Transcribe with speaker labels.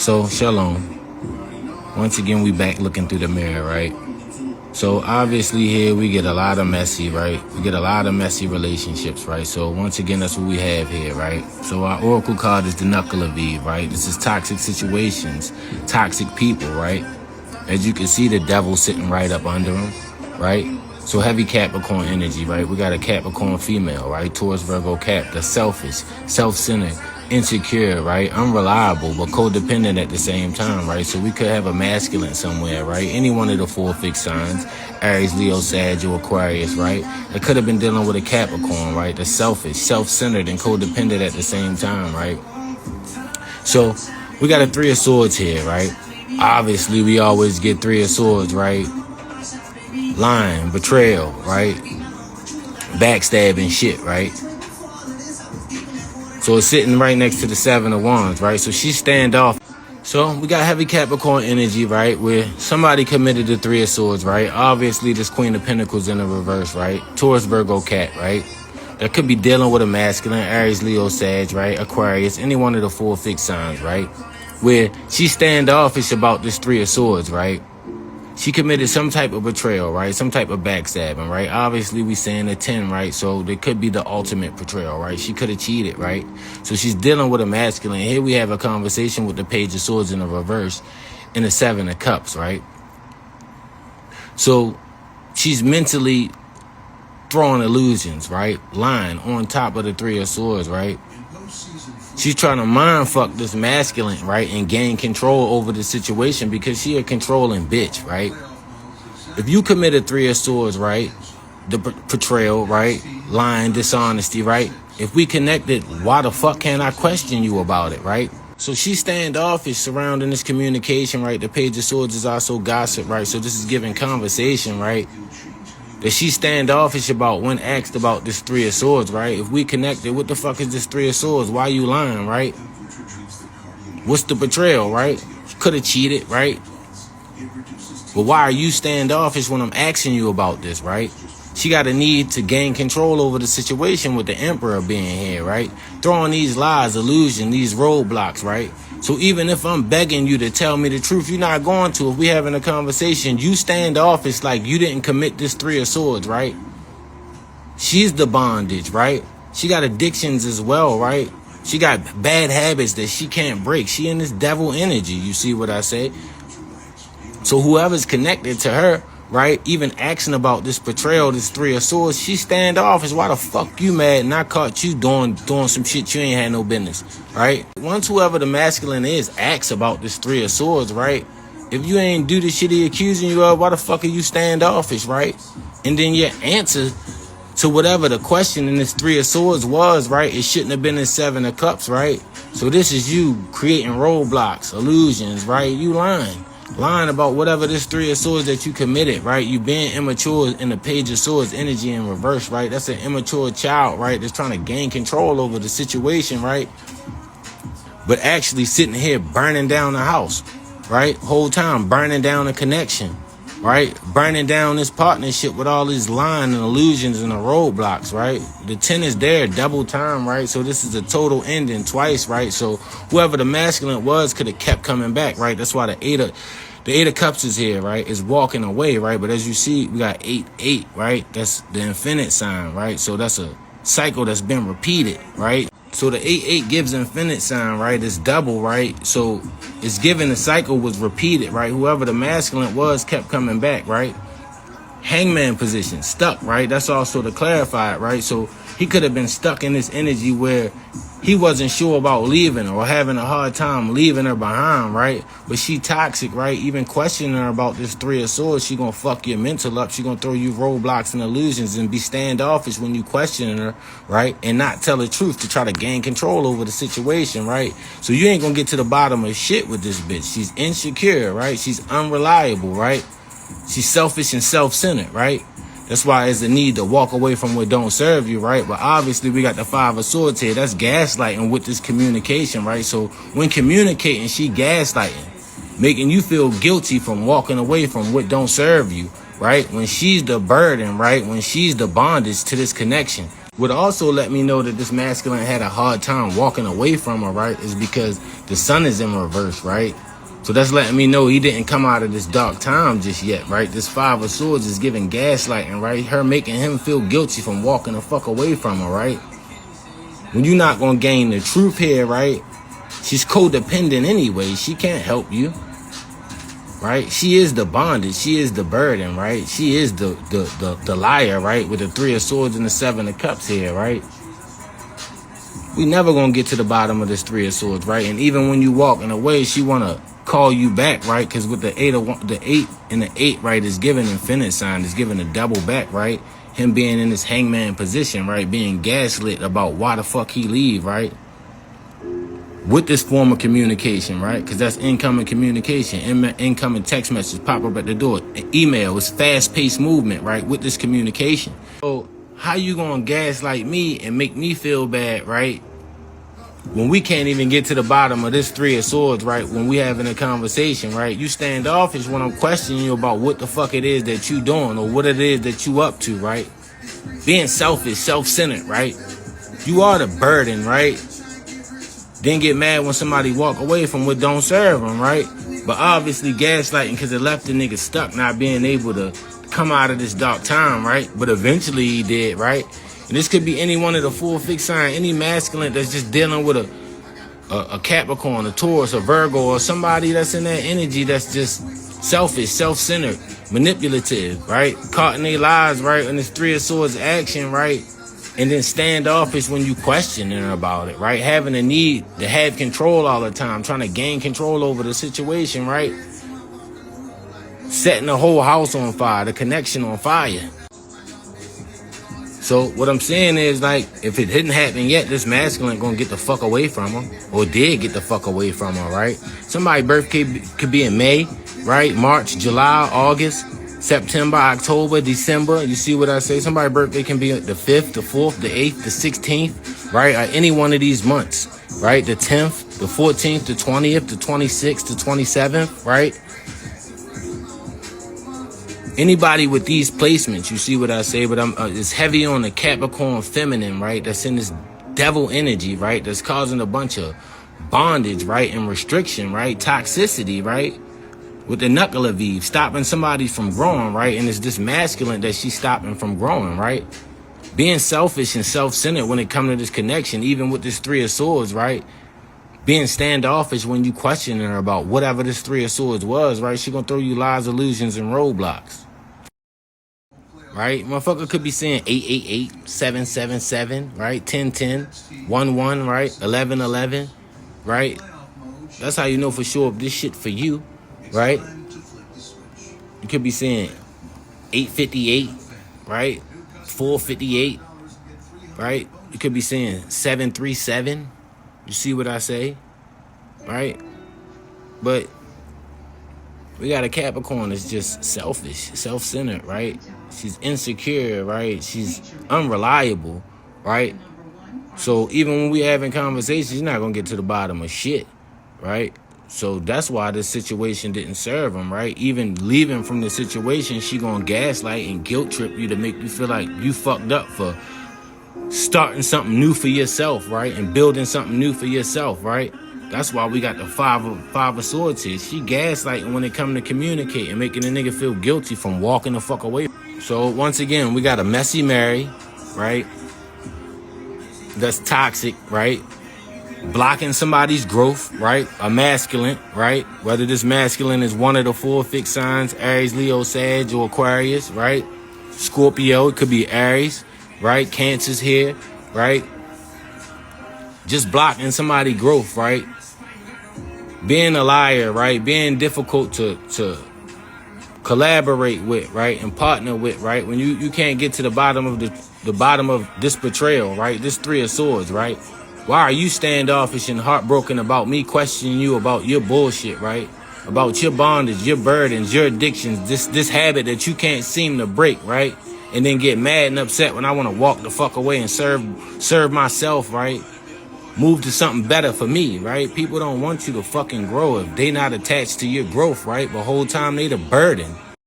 Speaker 1: So, shalom. Once again, we back looking through the mirror, right? So, obviously here we get a lot of messy, right? We get a lot of messy relationships, right? So, once again, that's what we have here, right? So, our oracle card is the Knuckle of Eve, right? This is toxic situations, toxic people, right? As you can see, the devil sitting right up under him, right? So heavy Capricorn energy, right? We got a Capricorn female, right? Taurus, Virgo, Cap, the selfish, self-centered, insecure, right? Unreliable, but codependent at the same time, right? So we could have a masculine somewhere, right? Any one of the 4 fixed signs, Aries, Leo, Sag, or Aquarius, right? It could have been dealing with a Capricorn, right? The selfish, self-centered, and codependent at the same time, right? So we got a 3 of Swords here, right? Obviously, we always get 3 of Swords, right? Lying, betrayal, right? Backstabbing shit, right? So it's sitting right next to the 7 of Wands, right? So she's standoff. So we got heavy Capricorn energy, right? Where somebody committed the 3 of Swords, right? Obviously, this Queen of Pentacles in the reverse, right? Taurus, Virgo, Cat, right? That could be dealing with a masculine, Aries, Leo, Sag, right? Aquarius, any one of the 4 fixed signs, right? Where she's standoffish about this 3 of Swords, right? She committed some type of betrayal, right? Some type of backstabbing, right? Obviously, we saying a 10, right? So there could be the ultimate betrayal, right? She could have cheated, right? So she's dealing with a masculine. Here we have a conversation with the Page of Swords in the reverse and the 7 of Cups, right? So she's mentally throwing illusions, right? Lying on top of the 3 of Swords, right? She's trying to mind fuck this masculine, right? And gain control over the situation because she a controlling bitch, right? If you commit a 3 of Swords, right? The betrayal, right? Lying, dishonesty, right? If we connected, why the fuck can't I question you about it, right? So she's standoffish surrounding this communication, right? The Page of Swords is also gossip, right? So this is giving conversation, right? That she's standoffish about when asked about this 3 of Swords, right? If we connected, what the fuck is this 3 of Swords? Why you lying, right? What's the betrayal, right? You could have cheated, right? But why are you standoffish when I'm asking you about this, right? She got a need to gain control over the situation with the Emperor being here, right? Throwing these lies, illusion, these roadblocks, right? So even if I'm begging you to tell me the truth, you're not going to. If we having a conversation, you stand off. It's like you didn't commit this 3 of Swords, right? She's the bondage, right? She got addictions as well, right? She got bad habits that she can't break. She in this devil energy. You see what I say? So whoever's connected to her, right, even asking about this betrayal, this 3 of Swords, she standoffish. Why the fuck you mad and I caught you doing some shit you ain't had no business, right? Once whoever the masculine is asks about this 3 of Swords, right, if you ain't do the shit he accusing you of, why the fuck are you standoffish, right? And then your answer to whatever the question in this 3 of Swords was, right, it shouldn't have been in 7 of Cups, right? So this is you creating roadblocks, illusions, right? You lying about whatever this 3 of Swords that you committed, right? You being immature in the Page of Swords energy in reverse, right? That's an immature child, right? That's trying to gain control over the situation, right? But actually sitting here burning down the house, right? Whole time burning down a connection, right? Burning down this partnership with all these lying and illusions and the roadblocks, right? The 10 is there, double time, right? So this is a total ending twice, right? So whoever the masculine was could have kept coming back, right? That's why the 8 of Cups is here, right? Is walking away, right? But as you see, we got 8, right? That's the infinite sign, right? So that's a cycle that's been repeated, right? So the 8 gives infinite sign, right? It's double, right? So it's given the cycle was repeated, right? Whoever the masculine was kept coming back, right? Hangman position, stuck, right? That's also to clarify it, right? So he could have been stuck in this energy where he wasn't sure about leaving or having a hard time leaving her behind, right? But she toxic, right? Even questioning her about this 3 of Swords, she gonna fuck your mental up. She gonna throw you roadblocks and illusions and be standoffish when you questioning her, right? And not tell the truth to try to gain control over the situation, right? So you ain't gonna get to the bottom of shit with this bitch. She's insecure, right? She's unreliable, right? She's selfish and self-centered, right? That's why there's a need to walk away from what don't serve you, right? But obviously we got the 5 of Swords here. That's gaslighting with this communication, right? So when communicating, she gaslighting, making you feel guilty from walking away from what don't serve you, right? When she's the burden, right? When she's the bondage to this connection. What also let me know that this masculine had a hard time walking away from her, right, is because the sun is in reverse, right? So that's letting me know he didn't come out of this dark time just yet, right? This Five of Swords is giving gaslighting, right? Her making him feel guilty from walking the fuck away from her, right? When you're not going to gain the truth here, right? She's codependent anyway. She can't help you, right? She is the bondage. She is the burden, right? She is the liar, right? With the Three of Swords and the Seven of Cups here, right? We never going to get to the bottom of this Three of Swords, right? And even when you walking away, she want to call you back, right? Because with the eight and the 8, right, is giving infinite sign, is giving a double back, right? Him being in this hangman position, right? Being gaslit about why the fuck he leave, right? With this form of communication, right? Because that's incoming communication, incoming text message pop up at the door, email. It's fast-paced movement, right? With this communication. So how you gonna gaslight me and make me feel bad, right? When we can't even get to the bottom of this Three of Swords, right? When we having a conversation, right? You standoffish when I'm questioning you about what the fuck it is that you doing or what it is that you up to, right? Being selfish, self-centered, right? You are the burden, right? Then get mad when somebody walk away from what don't serve them, right? But obviously gaslighting because it left the nigga stuck, not being able to come out of this dark time, right? But eventually he did, right? And this could be any one of the 4 fixed sign, any masculine that's just dealing with a Capricorn, a Taurus, a Virgo, or somebody that's in that energy that's just selfish, self-centered, manipulative, right? Caught in their lives, right? And this Three of Swords action, right? And then standoffish when you questioning her about it, right? Having a need to have control all the time, trying to gain control over the situation, right? Setting the whole house on fire, the connection on fire. So what I'm saying is, like, if it didn't happen yet, this masculine gonna get the fuck away from her, or did get the fuck away from her, right? Somebody's birthday could be in May, right? March, July, August, September, October, December. You see what I say? Somebody's birthday can be the 5th, the 4th, the 8th, the 16th, right? Or any one of these months, right? The 10th, the 14th, the 20th, the 26th, the 27th, right? Anybody with these placements, you see what I say? But it's heavy on the Capricorn feminine, right? That's in this devil energy, right? That's causing a bunch of bondage, right? And restriction, right? Toxicity, right? With the knuckle of Eve, stopping somebody from growing, right? And it's this masculine that she's stopping from growing, right? Being selfish and self-centered when it comes to this connection, even with this Three of Swords, right? Being standoffish when you questioning her about whatever this Three of Swords was, right? She gonna throw you lies, illusions, and roadblocks. Right? Motherfucker could be saying 888, 777, right? 1010, 11, right? 1111, right? That's how you know for sure if this shit for you, right? You could be saying 858, right? 458, right? You could be saying 737. You see what I say? Right? But we got a Capricorn that's just selfish, self-centered, right? She's insecure, right? She's unreliable, right? So even when we having conversations, you're not going to get to the bottom of shit, right? So that's why this situation didn't serve him, right? Even leaving from the situation, she going to gaslight and guilt trip you to make you feel like you fucked up for starting something new for yourself, right? And building something new for yourself, right? That's why we got the five of Swords here. She gaslighting when it come to communicating, making a nigga feel guilty from walking the fuck away. So once again, we got a messy Mary, right? That's toxic, right? Blocking somebody's growth, right? A masculine, right? Whether this masculine is one of the 4 fixed signs, Aries, Leo, Sag, or Aquarius, right? Scorpio, it could be Aries, right? Cancer's here, right? Just blocking somebody's growth, right? Being a liar, right? Being difficult to collaborate with, right? And partner with, right? When you can't get to the bottom of the bottom of this betrayal, right? This Three of Swords, right? Why are you standoffish and heartbroken about me questioning you about your bullshit, right? About your bondage, your burdens, your addictions, this habit that you can't seem to break, right? And then get mad and upset when I want to walk the fuck away and serve myself, right? Move to something better for me, right? People don't want you to fucking grow if they not attached to your growth, right? The whole time they the burden.